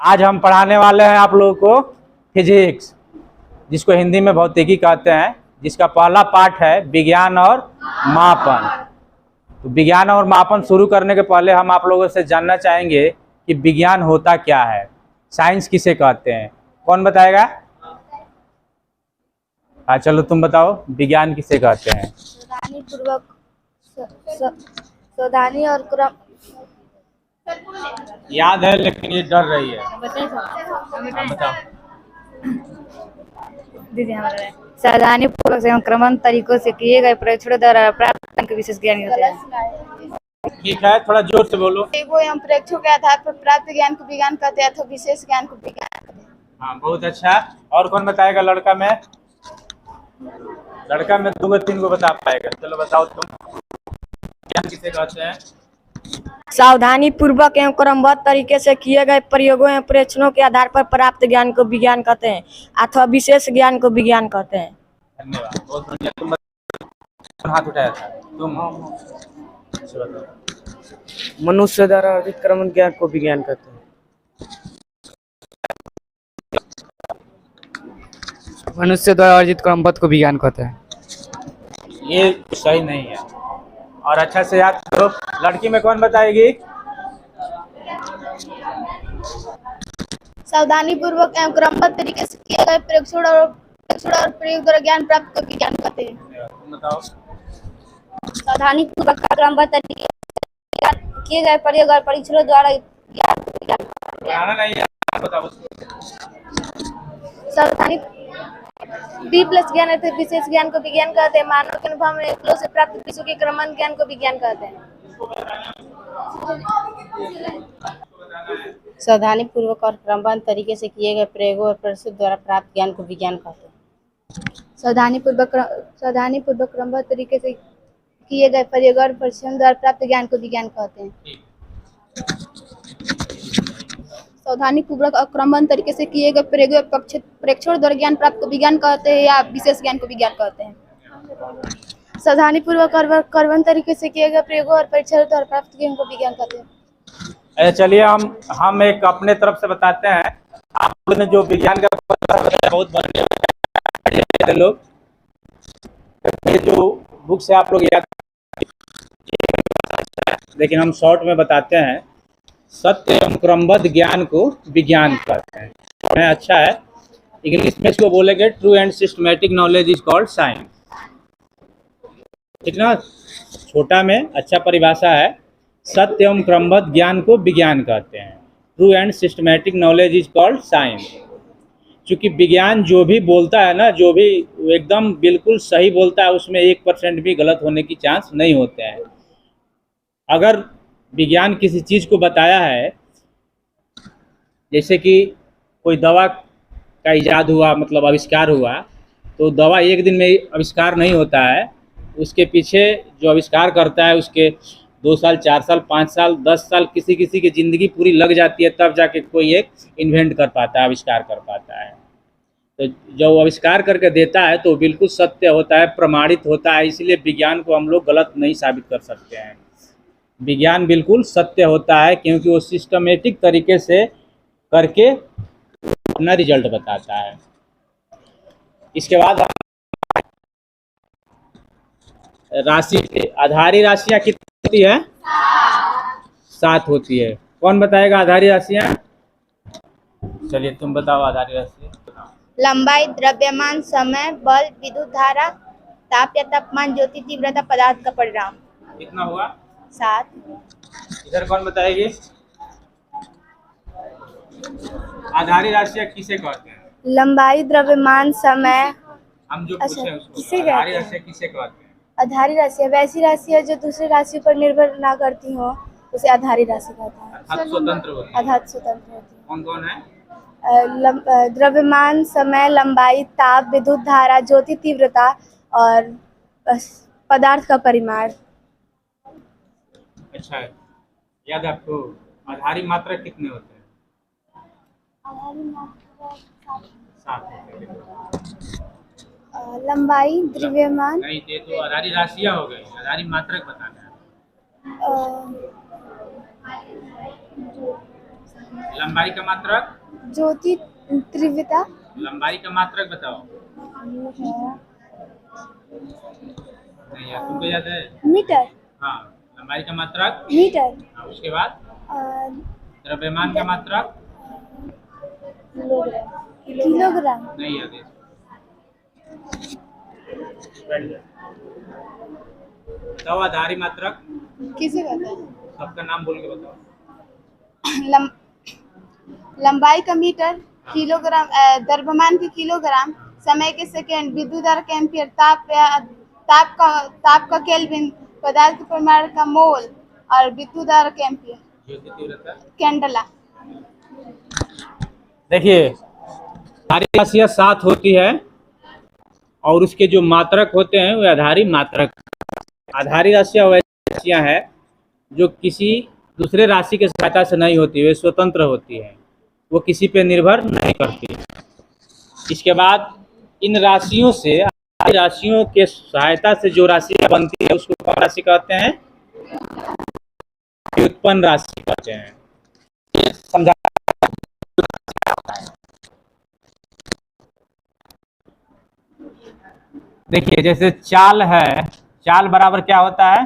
आज हम पढ़ाने वाले हैं आप लोगों को फिजिक्स, जिसको हिंदी में भौतिकी कहते हैं, जिसका पहला पार्ट है विज्ञान और मापन। तो विज्ञान और मापन शुरू करने के पहले हम आप लोगों से जानना चाहेंगे कि विज्ञान होता क्या है, साइंस किसे कहते हैं। कौन बताएगा? हाँ चलो तुम बताओ, विज्ञान किसे कहते हैं? सावधानी और क्रम। याद है लेकिन ये डर रही है। बताओ। दीदी हमारे सावधानी पूर्वक एवं क्रमबद्ध तरीकों से किए गए परीक्षणों द्वारा प्राप्त ज्ञान के विशेष ज्ञान होते हैं। ठीक है, थोड़ा जोर से बोलो। एवं परीक्षणों के आधार पर प्राप्त ज्ञान को विज्ञान कहते हैं अथवा विशेष ज्ञान को विज्ञान कहते हैं। हाँ बहुत अच्छा। और कौन बताएगा? लड़का में 2-3 को बता पाएगा। चलो बताओ तुम, ज्ञान किसे कहते हैं? सावधानी पूर्वक एवं क्रमबद्ध तरीके से किए गए प्रयोगों एवं परीक्षणों के आधार पर प्राप्त ज्ञान को विज्ञान कहते हैं अथवा विशेष ज्ञान को विज्ञान कहते हैं। धन्यवाद, बहुत बढ़िया। तुम हाथ उठाया था तुम। मनुष्य द्वारा अर्जित क्रमबद्ध ज्ञान को विज्ञान कहते हैं। मनुष्य द्वारा अर्जित क्रमबद्ध को विज्ञान कहते हैं। ये सही नहीं है, और अच्छा से याद करो। लड़की में कौन बताएगी? सावधानी पूर्वक एवं क्रमबद्ध तरीके से किए गए परीक्षण और प्रयोग द्वारा ज्ञान प्राप्त को विज्ञान कहते हैं। तुम बताओ। सावधानी पूर्वक क्रमबद्ध तरीके से किए गए प्रयोग और परीक्षणों द्वारा ज्ञान को विज्ञान कहते हैं। नहीं है, बताओ। सावधानी प्लस ज्ञान अर्थात विशेष ज्ञान को विज्ञान कहते हैं। मानव के अनुभव में उपलब्ध से प्राप्त विषयों के क्रमबद्ध ज्ञान को विज्ञान कहते हैं। सावधानी पूर्वक और क्रमबद्ध तरीके से किए गए प्रयोगों और परीक्षणों द्वारा प्राप्त ज्ञान को विज्ञान कहते हैं। सावधानी पूर्वक क्रमबद्ध तरीके से किए गए प्रयोग और परीक्षण द्वारा प्राप्त ज्ञान को विज्ञान कहते हैं। सावधानी पूर्वक और क्रमबद्ध तरीके से किए गए प्रयोग और परीक्षण द्वारा ज्ञान प्राप्त को विज्ञान कहते हैं या विशेष ज्ञान को विज्ञान कहते हैं। सावधानी पूर्वक और क्रमबद्ध तरीके से किए गए प्रयोगों और परीक्षण द्वारा प्राप्त ज्ञान को विज्ञान कहते हैं। चलिए हम एक अपने तरफ से बताते हैं। आपने जो विज्ञान का बताया बहुत बढ़िया लोग, ये जो बुक से आप लोग याद, लेकिन हम शॉर्ट में बताते हैं। सत्य एवं क्रमबद्ध ज्ञान को विज्ञान कहते हैं। अच्छा है, इंग्लिश में इसको बोलेंगे true and systematic knowledge is called science. ठीक ना? छोटा में अच्छा परिभाषा है। सत्य एवं क्रमबद्ध ज्ञान को विज्ञान कहते हैं। True and systematic knowledge is called science. क्योंकि विज्ञान जो भी बोलता है ना, जो भी एकदम बिल्कुल सही बोलता है, उसमें 1% भी गलत होने की चांस नहीं होते हैं। अगर विज्ञान किसी चीज़ को बताया है, जैसे कि कोई दवा का इजाद हुआ, मतलब आविष्कार हुआ, तो दवा एक दिन में आविष्कार नहीं होता है। उसके पीछे जो आविष्कार करता है, उसके 2 साल, 4 साल, 5 साल, 10 साल, किसी किसी की ज़िंदगी पूरी लग जाती है, तब जाके कोई एक इन्वेंट कर पाता है, आविष्कार कर पाता है। तो जब वो आविष्कार करके देता है तो बिल्कुल सत्य होता है, प्रमाणित होता है। इसलिए विज्ञान को हम लोग गलत नहीं साबित कर सकते हैं। विज्ञान बिल्कुल सत्य होता है, क्योंकि वो सिस्टमेटिक तरीके से करके अपना रिजल्ट बताता है। इसके बाद राशि, आधारी राशियाँ कितनी होती है? 7 होती है। कौन बताएगा आधारी राशियाँ? चलिए तुम बताओ आधारी राशि। लंबाई, द्रव्यमान, समय, बल, विद्युत धारा, ताप या तापमान, ज्योति तीव्रता, पदार्थ का परिणाम। कितना हुआ? 7। इधर कौन बताएगी? आधारी राशियाँ किसे कहते हैं? लंबाई, द्रव्यमान, समय। हम जो अच्छा, पूछे उसको, किसे आधारी कहते हैं? राशियाँ किसे कहते हैं? आधारी राशि वैसी राशि है जो दूसरी राशि पर निर्भर ना करती हो, उसे आधारी राशि कहता है। अर्थात स्वतंत्र होती है। अर्थात स्वतंत्र होती है। कौन कौन है? द्रव्यमान, समय, लंबाई, ताप, विद्युत धारा, ज्योति तीव्रता और पदार्थ का परिमाण। अच्छा है, याद है आपको? आधारी मात्रा कितने होते हैं? 7 होते हैं। लंबाई, द्रव्यमान, नहीं, ये तो आधारी राशियाँ हो गई। आधारी मात्रक बताना है। लंबाई का मात्रक, ज्योति तीव्रता, लंबाई का मात्रक बताओ। नहीं यार, तुमको याद है? मीटर, हाँ, लंबाई का मात्रक। मीटर, हाँ, उसके बाद द्रव्यमान का मात्रक। किलोग्राम, नहीं याद है। बैठ जाओ। बताओ आधारी मात्रक। किसे कहते हैं? सबका नाम बोल के बताओ। लंबाई का मीटर, किलोग्राम, द्रव्यमान के किलोग्राम, समय के सेकंड, विद्युत धारा का एम्पियर, ताप का केल्विन, पदार्थ के परिमाण का मोल और विद्युत धारा का एम्पियर। ज्योति तीव्रता कैंडला। देखिए, आधारी राशियाँ 7 होती है और उसके जो मात्रक होते हैं वो आधारी मात्रक। आधारी राशियाँ वैसी राशियाँ हैं जो किसी दूसरे राशि के सहायता से नहीं होती, वे स्वतंत्र होती है, वो किसी पे निर्भर नहीं करती। इसके बाद इन राशियों से, आधारी राशियों के सहायता से जो राशियाँ बनती है उसको कौन राशि कहते हैं? व्युत्पन्न राशि कहते हैं। ये समझा। देखिए, जैसे चाल है, चाल बराबर क्या होता है?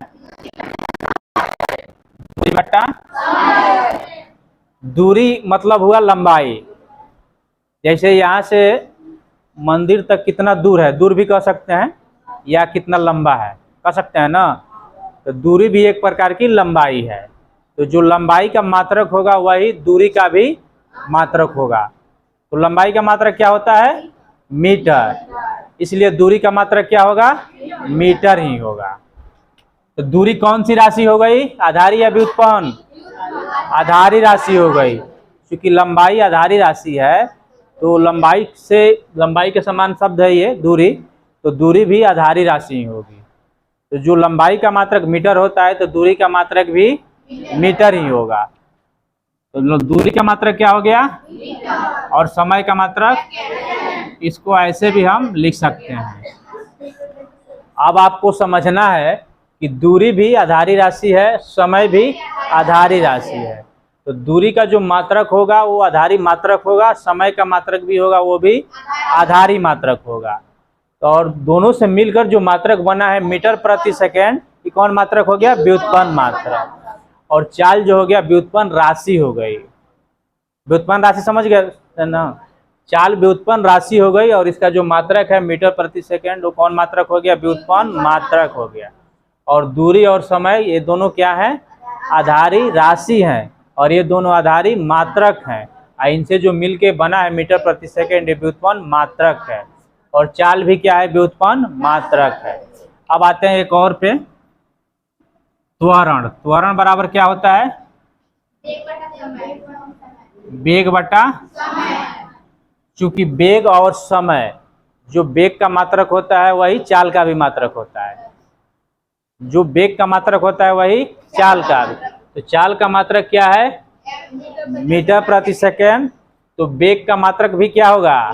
दूरी बट्टा दूरी मतलब हुआ लंबाई। जैसे यहाँ से मंदिर तक कितना दूर है, दूर भी कह सकते हैं, या कितना लंबा है कह सकते हैं ना। तो दूरी भी एक प्रकार की लंबाई है। तो जो लंबाई का मात्रक होगा वही दूरी का भी मात्रक होगा। तो लंबाई का मात्रक क्या होता है? मीटर। इसलिए दूरी का मात्रक क्या होगा? मीटर ही होगा। तो दूरी कौन सी राशि हो गई? आधारी या व्युत्पन्न? आधारी राशि हो गई। क्योंकि लंबाई आधारी राशि है तो लंबाई के समान शब्द है ये दूरी, तो दूरी भी आधारी राशि ही होगी। तो जो लंबाई का मात्रक मीटर होता है तो दूरी का मात्रक भी मीटर ही होगा। तो दूरी का मात्रक क्या हो गया? और समय का मात्रक, इसको ऐसे भी हम लिख सकते हैं। अब आपको समझना है कि दूरी भी आधारी राशि है, समय भी आधारी राशि है। तो दूरी का जो मात्रक होगा वो आधारी मात्रक होगा, समय का मात्रक भी होगा वो भी आधारी मात्रक होगा। तो और दोनों से मिलकर जो मात्रक बना है मीटर प्रति सेकेंड, ये कौन मात्रक हो गया? व्युत्पन्न मात्रक। और चाल जो हो गया व्युत्पन्न राशि हो गई। व्युत्पन्न राशि समझ गए ना? चाल व्युत्पन्न राशि हो गई और इसका जो मात्रक है मीटर प्रति सेकेंड वो कौन मात्रक हो गया? व्युत्पन्न मात्रक हो गया। और दूरी और समय ये दोनों क्या है? आधारी राशि हैं और ये दोनों आधारी मात्रक हैं। इनसे जो मिलके बना है मीटर प्रति सेकेंड ये व्युत्पन्न मात्रक है। और चाल भी क्या है? व्युत्पन्न मात्रक है। अब आते हैं एक और पे, त्वरण। त्वरण बराबर क्या होता है? वेग बटा, चूंकि वेग और समय, जो वेग का मात्रक होता है वही चाल का भी मात्रक होता है। जो वेग का मात्रक होता है वही चाल का भी। तो चाल का मात्रक क्या है? मीटर प्रति सेकेंड। तो वेग का मात्रक भी क्या होगा?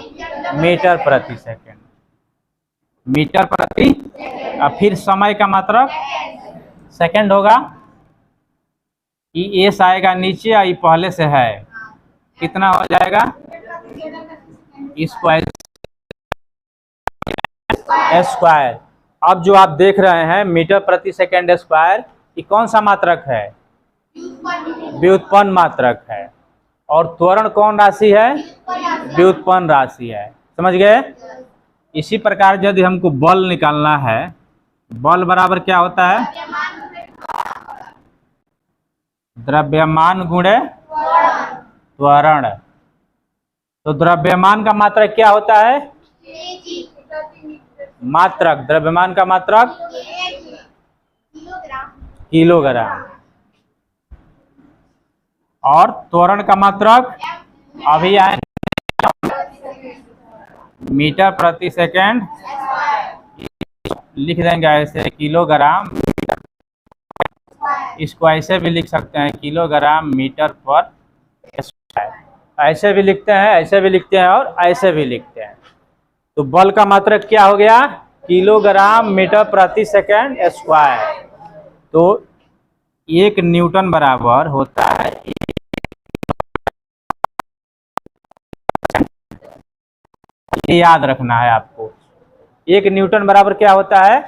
मीटर प्रति सेकेंड। मीटर प्रति, और फिर समय का मात्रक सेकेंड होगा। ये एस आएगा नीचे और ये पहले से है, कितना हो जाएगा? स्क्वायर। अब जो आप देख रहे हैं मीटर प्रति सेकेंड स्क्वायर, ये कौन सा मात्रक है? व्युत्पन्न मात्रक है। और त्वरण कौन राशि है? व्युत्पन्न राशि है। समझ गए? इसी प्रकार यदि हमको बल निकालना है, बल बराबर क्या होता है? द्रव्यमान गुणे त्वरण। तो द्रव्यमान का मात्रक क्या होता है? मात्रक, द्रव्यमान का मात्रक किलोग्राम। और त्वरण का मात्रक अभी आए मीटर प्रति सेकेंड, लिख देंगे ऐसे किलोग्राम। इसको ऐसे भी लिख सकते हैं किलोग्राम मीटर पर स्क्वायर। ऐसे भी लिखते हैं, ऐसे भी लिखते हैं और ऐसे भी लिखते हैं। तो बल का मात्रक क्या हो गया? किलोग्राम मीटर प्रति सेकेंड स्क्वायर। तो 1 न्यूटन बराबर होता है ये याद रखना है आपको। 1 न्यूटन बराबर क्या होता है?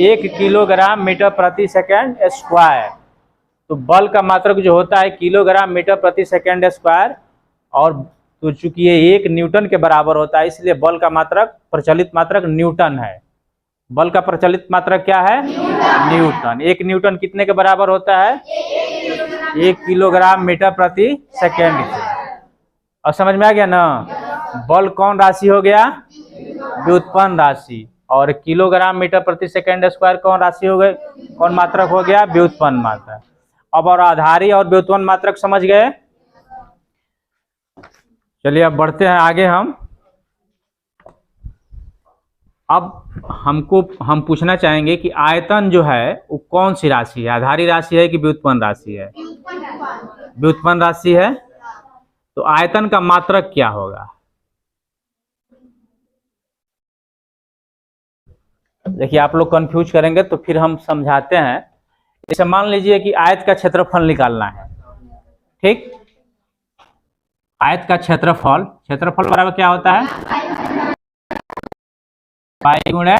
1 किलोग्राम मीटर प्रति सेकंड स्क्वायर। तो बल का मात्रक जो होता है किलोग्राम मीटर प्रति सेकंड स्क्वायर, और तो चूंकि ये 1 न्यूटन के बराबर होता है इसलिए बल का मात्रक, प्रचलित मात्रक न्यूटन है। बल का प्रचलित मात्रक क्या है? न्यूटन। 1 न्यूटन कितने के बराबर होता है? 1 किलोग्राम मीटर प्रति सेकेंड। और समझ में आ गया ना? बल कौन राशि हो गया? व्युत्पन्न राशि। और किलोग्राम मीटर प्रति सेकेंड स्क्वायर कौन राशि हो गई? कौन मात्रक हो गया? व्युत्पन्न मात्रक। अब और आधारी और व्युत्पन्न मात्रक समझ गए? चलिए अब बढ़ते हैं आगे। हम पूछना चाहेंगे कि आयतन जो है वो कौन सी राशि है? आधारी राशि है कि व्युत्पन्न राशि है? व्युत्पन्न राशि है। तो आयतन का मात्रक क्या होगा? देखिए आप लोग कंफ्यूज करेंगे तो फिर हम समझाते हैं। जैसे मान लीजिए कि आयत का क्षेत्रफल निकालना है, ठीक? आयत का क्षेत्रफल बराबर क्या होता है? पाई गुणे,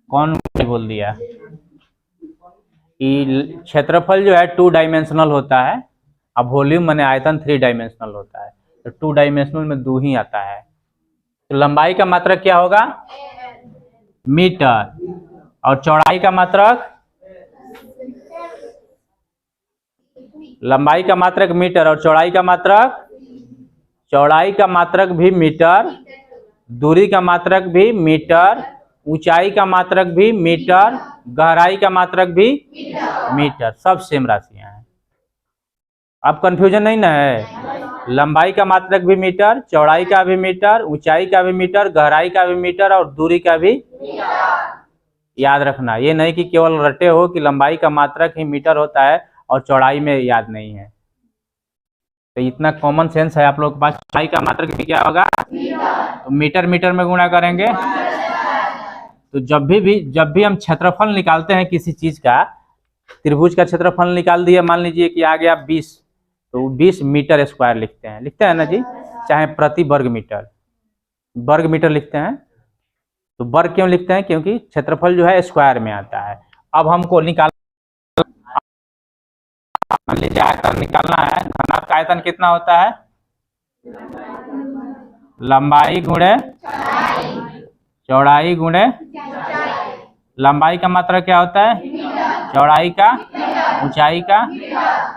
कौन बोल दिया कि क्षेत्रफल जो है 2 डायमेंशनल होता है। अब वॉल्यूम माने आयतन 3 डायमेंशनल होता है, तो 2 डायमेंशनल में 2 ही आता है। तो लंबाई का मात्रक क्या होगा? मीटर। और चौड़ाई का मात्रक, लंबाई का मात्रक मीटर और चौड़ाई का मात्रक भी मीटर, दूरी का मात्रक भी मीटर, ऊंचाई का मात्रक भी मीटर, गहराई का मात्रक भी मीटर। सब सेम राशियां हैं। अब कंफ्यूजन नहीं ना है? लंबाई का मात्रक भी मीटर, चौड़ाई का भी मीटर, ऊंचाई का भी मीटर, गहराई का भी मीटर और दूरी का भी। याद रखना, ये नहीं कि केवल रटे हो कि लंबाई का मात्रक ही मीटर होता है और चौड़ाई में याद नहीं है। तो इतना कॉमन सेंस है आप लोग के पास। चौड़ाई का मात्रक भी क्या होगा? तो मीटर में गुणा करेंगे। तो जब भी हम क्षेत्रफल निकालते हैं किसी चीज का, त्रिभुज का क्षेत्रफल निकाल दिया, मान लीजिए कि आ गया 20, तो 20 मीटर स्क्वायर लिखते हैं ना जी, चाहे प्रति वर्ग मीटर लिखते हैं। तो वर्ग क्यों लिखते हैं? क्योंकि क्षेत्रफल जो है स्क्वायर में आता है। अब हमको मान लीजिए आयतन निकालना है। धनात्मक का आयतन कितना होता है? लंबाई गुणे चौड़ाई गुणे, लंबाई का मात्रक क्या होता है? चौड़ाई का, ऊंचाई का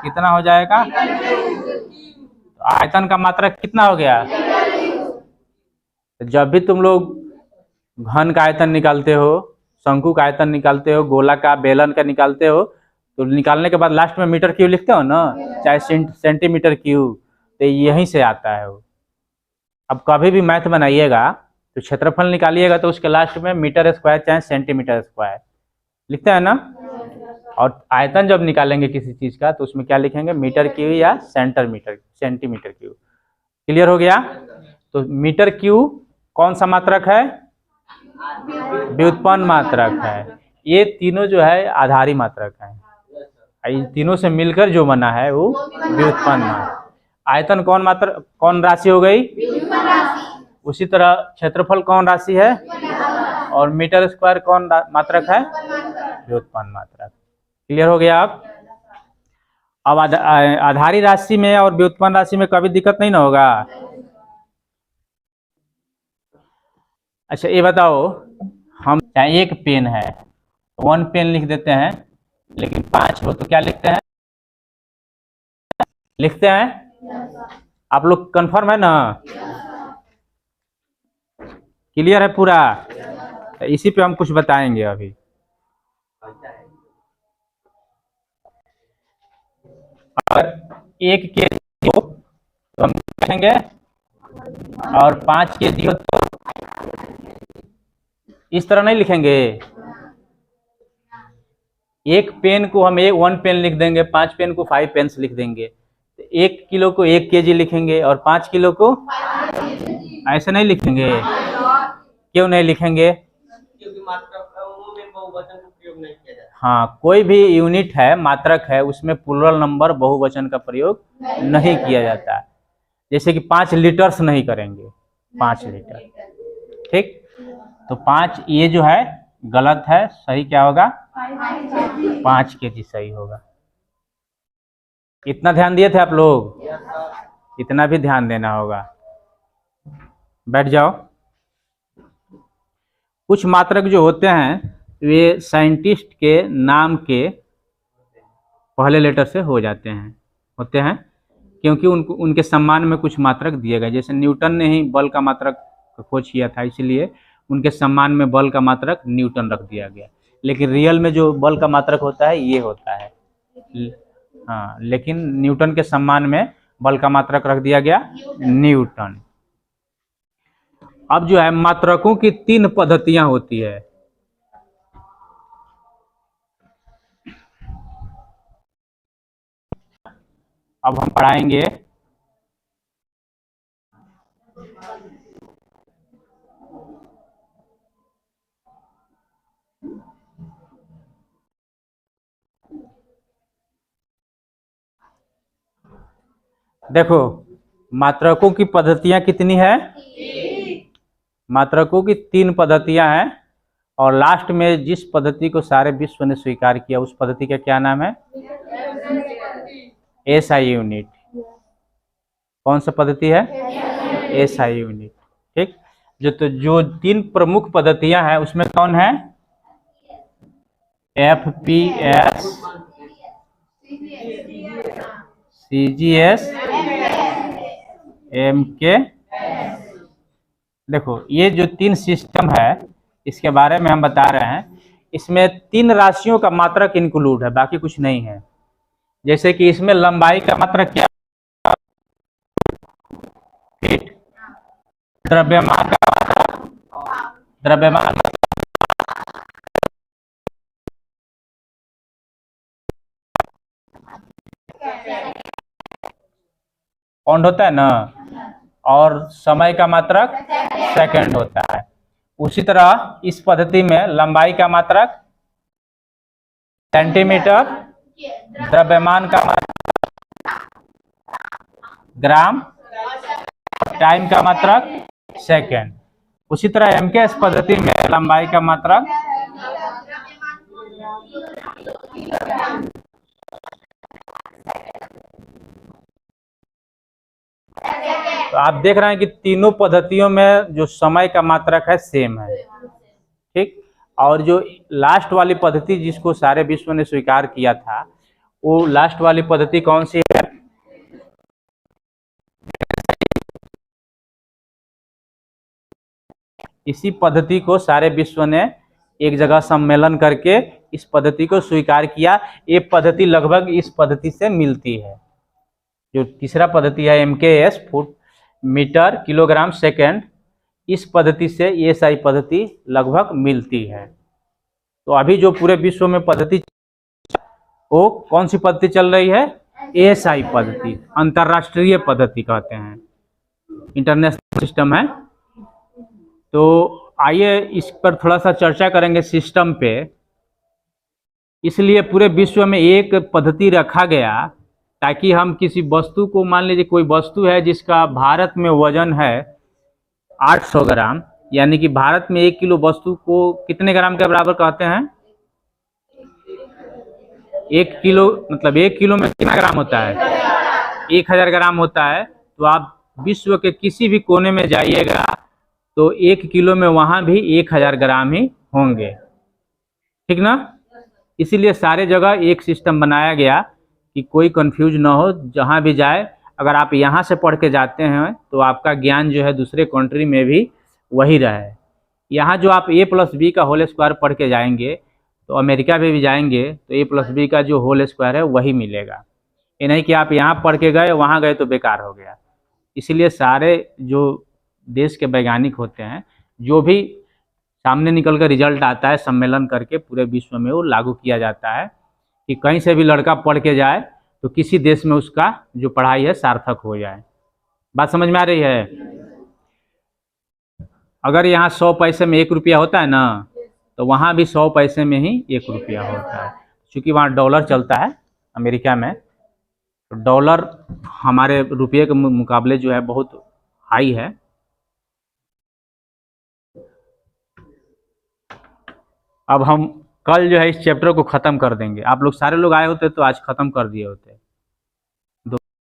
कितना हो जाएगा? तो आयतन का मात्रक कितना हो गया? जब भी तुम लोग घन का आयतन निकालते हो, शंकु का आयतन निकालते हो, गोला का, बेलन का निकालते हो, तो निकालने के बाद लास्ट में मीटर क्यूब लिखते हो ना, चाहे सेंटीमीटर क्यूब, तो यहीं से आता है वो। अब कभी भी मैथ बनाइएगा तो क्षेत्रफल निकालिएगा तो उसके लास्ट में मीटर स्क्वायर चाहे सेंटीमीटर स्क्वायर लिखते हैं ना। और आयतन जब निकालेंगे किसी चीज का तो उसमें क्या लिखेंगे? मीटर क्यूब या सेंटीमीटर क्यूब। क्लियर हो गया? तो मीटर क्यूब कौन सा मात्रक है? व्युत्पन्न मात्रक है। ये तीनों जो है आधारी मात्रक है। इन तीनों से मिलकर जो बना है वो व्युत्पन्न मात्रक। आयतन कौन राशि हो गई? उसी तरह क्षेत्रफल कौन राशि है? और मीटर स्क्वायर कौन मात्रक है? व्युत्पन्न मात्रक। क्लियर हो गया? अब आधारी राशि में और व्युत्पन्न राशि में कभी दिक्कत नहीं ना होगा। अच्छा ये बताओ, हम चाहे एक पेन है, 1 पेन लिख देते हैं, लेकिन 5 हो तो क्या लिखते हैं? आप लोग कंफर्म है ना? क्लियर है पूरा? इसी पे हम कुछ बताएंगे अभी। अगर 1 केजी हो तो हम कहेंगे, और 5 केजी हो तो इस तरह नहीं लिखेंगे। एक पेन को हम 1 पेन लिख देंगे, 5 पेन को 5 पेन्स लिख देंगे। 1 किलो को 1 केजी लिखेंगे और 5 किलो को ऐसे नहीं लिखेंगे। क्यों नहीं लिखेंगे? क्योंकि मात्रक में बहुवचन का प्रयोग नहीं किया जाता। हाँ, कोई भी यूनिट है, मात्रक है, उसमें प्लुरल नंबर बहुवचन का प्रयोग नहीं किया जाता। जैसे कि 5 लीटर्स नहीं करेंगे, 5 लीटर, ठीक। तो 5 ये जो है गलत है, सही क्या होगा? 5 kg सही होगा। इतना ध्यान दिए थे आप लोग? इतना भी ध्यान देना होगा। बैठ जाओ। कुछ मात्रक जो होते हैं वे साइंटिस्ट के नाम के पहले लेटर से हो जाते हैं, होते हैं, क्योंकि उनको उनके सम्मान में कुछ मात्रक दिए गए। जैसे न्यूटन ने ही बल का मात्रक खोज किया था, इसलिए उनके सम्मान में बल का मात्रक न्यूटन रख दिया गया। लेकिन रियल में जो बल का मात्रक होता है ये होता है, हाँ, लेकिन न्यूटन के सम्मान में बल का मात्रक रख दिया गया न्यूटन। अब जो है मात्रकों की 3 पद्धतियां होती है। अब हम पढ़ाएंगे देखो मात्रकों की पद्धतियां कितनी है? मात्रकों की 3 पद्धतियां हैं, और लास्ट में जिस पद्धति को सारे विश्व ने स्वीकार किया उस पद्धति का क्या नाम है? SI unit. कौन सा पद्धति है? एसआई यूनिट, ठीक। जो 3 प्रमुख पद्धतियां हैं उसमें कौन है? FPS, CGS, MK. देखो ये जो 3 सिस्टम है इसके बारे में हम बता रहे हैं। इसमें 3 राशियों का मात्रक इंक्लूड है, बाकी कुछ नहीं है। जैसे कि इसमें लंबाई का मात्रक क्या? फीट। द्रव्यमान का मात्रक, द्रव्यमान पाउंड होता है ना, और समय का मात्रक सेकंड होता है। उसी तरह इस पद्धति में लंबाई का मात्रक सेंटीमीटर, द्रव्यमान का मात्रक ग्राम, टाइम का मात्रक सेकंड। उसी तरह एमकेएस पद्धति में लंबाई का मात्रक तो आप देख रहे हैं कि तीनों पद्धतियों में जो समय का मात्रक है सेम है, ठीक। और जो लास्ट वाली पद्धति जिसको सारे विश्व ने स्वीकार किया था, वो लास्ट वाली पद्धति कौन सी है? इसी पद्धति को सारे विश्व ने एक जगह सम्मेलन करके इस पद्धति को स्वीकार किया। ये पद्धति लगभग इस पद्धति से मिलती है। जो तीसरा पद्धति है MKS, foot metre kilogram second, इस पद्धति से एसआई पद्धति लगभग मिलती है। तो अभी जो पूरे विश्व में पद्धति वो कौन सी पद्धति चल रही है? एएसआई पद्धति, अंतरराष्ट्रीय पद्धति कहते हैं, इंटरनेशनल सिस्टम है। तो आइए इस पर थोड़ा सा चर्चा करेंगे सिस्टम पे। इसलिए पूरे विश्व में एक पद्धति रखा गया ताकि हम किसी वस्तु को, मान लीजिए कोई वस्तु है जिसका भारत में वजन है 800 ग्राम, यानी कि भारत में 1 किलो वस्तु को कितने ग्राम के बराबर कहते हैं? 1 किलो, मतलब 1 किलो में कितना ग्राम होता है? 1000 ग्राम होता है। तो आप विश्व के किसी भी कोने में जाइएगा तो 1 किलो में वहाँ भी 1000 ग्राम ही होंगे, ठीक ना। इसीलिए सारे जगह एक सिस्टम बनाया गया कि कोई कंफ्यूज ना हो, जहाँ भी जाए। अगर आप यहाँ से पढ़ के जाते हैं तो आपका ज्ञान जो है दूसरे कंट्री में भी वही रहे। यहाँ जो आप a+b का होल स्क्वायर पढ़ के जाएंगे तो अमेरिका में भी जाएंगे तो a+b का जो होल स्क्वायर है वही मिलेगा। ये नहीं कि आप यहाँ पढ़ के गए वहाँ गए तो बेकार हो गया। इसीलिए सारे जो देश के वैज्ञानिक होते हैं, जो भी सामने निकल कर रिजल्ट आता है सम्मेलन करके पूरे विश्व में वो लागू किया जाता है कि कहीं से भी लड़का पढ़ के जाए तो किसी देश में उसका जो पढ़ाई है सार्थक हो जाए। बात समझ में आ रही है? अगर यहाँ 100 पैसे में 1 रुपया होता है ना, तो वहाँ भी 100 पैसे में ही 1 रुपया होता है, क्योंकि वहाँ डॉलर चलता है अमेरिका में। तो डॉलर हमारे रुपये के मुकाबले जो है बहुत हाई है। अब हम कल जो है इस चैप्टर को ख़त्म कर देंगे। आप लोग सारे लोग आए होते तो आज ख़त्म कर दिए होते।